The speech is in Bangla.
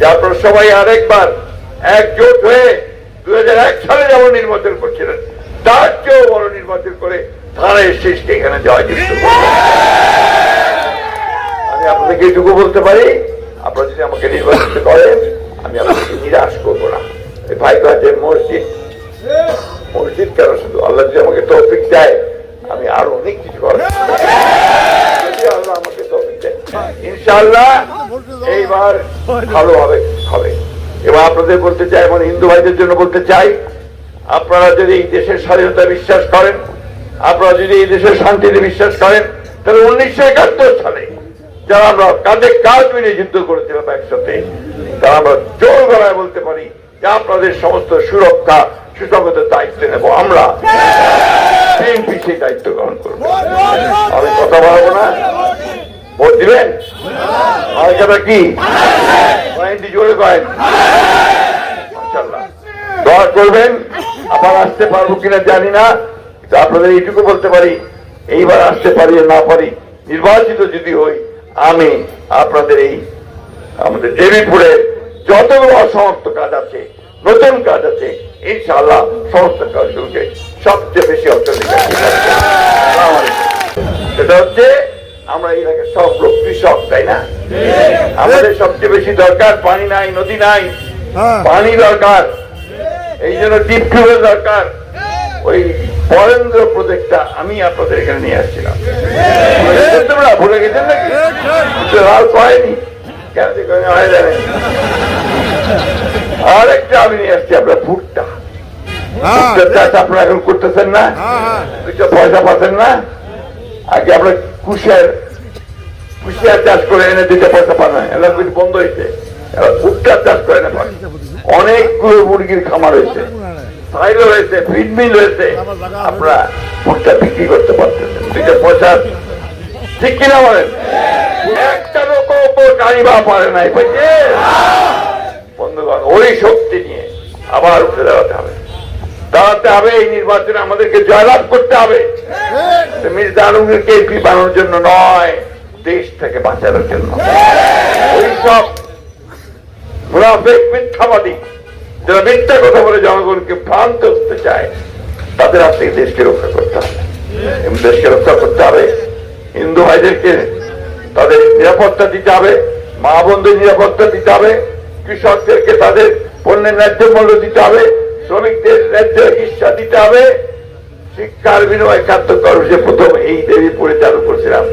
যে আপনারা সবাই আরেকবার একজোট হয়ে 2001 সালে যেমন নির্বাচন করছিলেন তার চেয়েও বড় নির্বাচন করে ধানের শীষকে এখানে জয়যুক্ত করবেন। আমি আপনাদেরকে এটুকু বলতে পারি, আপনারা যদি আমাকে নির্বাচিত করেন আমি আপনাদেরকে নিরাশ করবো না। ভাই কাছে মসজিদ কেন, শুধু আল্লাহ যদি আমাকে তৌফিক দেয় আমি আরো অনেক কিছু করব। আল্লাহ আমাকে তৌফিক দেয় ইনশাআল্লাহ এইবার ভালো হবে। এবার আপনাদের বলতে চাই, মানে হিন্দু ভাইদের জন্য বলতে চাই, আপনারা যদি এই দেশের স্বাধীনতা বিশ্বাস করেন, আপনারা যদি এই দেশের শান্তিতে বিশ্বাস করেন, তাহলে 1971 সালে যারা আমরা কাঁধে কাঁধ মিলিয়ে যুদ্ধ করেছিলাম একসাথে, তারা আমরা জোর গলায় বলতে পারি যে আপনাদের সমস্ত সুরক্ষা সুসংগতের দায়িত্ব নেব আমরা, বিএনপি সেই দায়িত্ব গ্রহণ করবো। আমি কথা বলবো না, ভোট দিবেন? আমার কথা কি জোরে কয়েন দোয়া করবেন। আবার আসতে পারবো কিনা জানি না, কিন্তু আপনাদের এইটুকু বলতে পারি, এইবার আসতে পারি না পারি, নির্বাচিত যদি হই আমি আপনাদের এই আমাদের দেবীপুরের যতগুলো অসমাপ্ত কাজ আছে, নতুন কাজ আছে, ইনশাআল্লাহ সমস্ত কাজগুলোকে সবচেয়ে বেশি অগ্রাধিকার সেটা হচ্ছে আমরা এই এলাকার সব লোক কৃষক, তাই না? আমাদের সবচেয়ে বেশি দরকার পানি নাই, নদী নাই, পানি দরকার, এই জন্য ডিপ টিউবওয়েল দরকার। ওই বরেন্দ্র প্রজেক্টটা আমি আপনাদের এখানে নিয়ে আসছিলাম, ভুলে গেছেন নাকি? লাল করেনি কেন জানেন? আরেকটা আমি নিয়ে আসছি আপনার ভুট্টা চাষ আপনারা এখন করতেছেন না, দুইটা পয়সা পাচ্ছেন না। আগে আমরা কুশিয়ার চাষ করে এনে 2টা পয়সা পান না, এলাকা বন্ধ হয়েছে। এবার ভুট্টা চাষ করে এনে পান, অনেকগুলো মুরগির খামার হয়েছে, সাইলো হয়েছে, ফিড মিল হয়েছে, আপনারা ভুট্টা বিক্রি করতে পারতেছেন 2টা পয়সা, ঠিক কিনা বলেন? একটা লোক গাড়িবা পারে নাই পাইছে। বন্ধুগণ, ওই শক্তি নিয়ে আবার উঠে দাঁড়াতে হবে। এই নির্বাচনে আমাদেরকে জয়লাভ করতে হবে। মির্জা আলমগীরকে এমপি বানানোর জন্য নয়, দেশ থেকে বাঁচানোর জন্য। ওইসব মুনাফিক মিথ্যাবাদী যারা মিথ্যা কথা বলে জনগণকে ভ্রান্ত করতে চায়, তাদের হাত থেকে দেশকে রক্ষা করতে হবে। দেশকে রক্ষা করতে হবে, হিন্দু ভাইদেরকে তাদের নিরাপত্তা দিতে হবে, মা বোনদের নিরাপত্তা দিতে হবে, কৃষকদেরকে তাদের পণ্যের ন্যায্য মূল্য দিতে হবে, শ্রমিকদের ন্যায্য চিকিৎসা দিতে হবে। শিক্ষার বিনিময়ে 71 প্রথম এই দেবীপুরে চালু করছিলাম।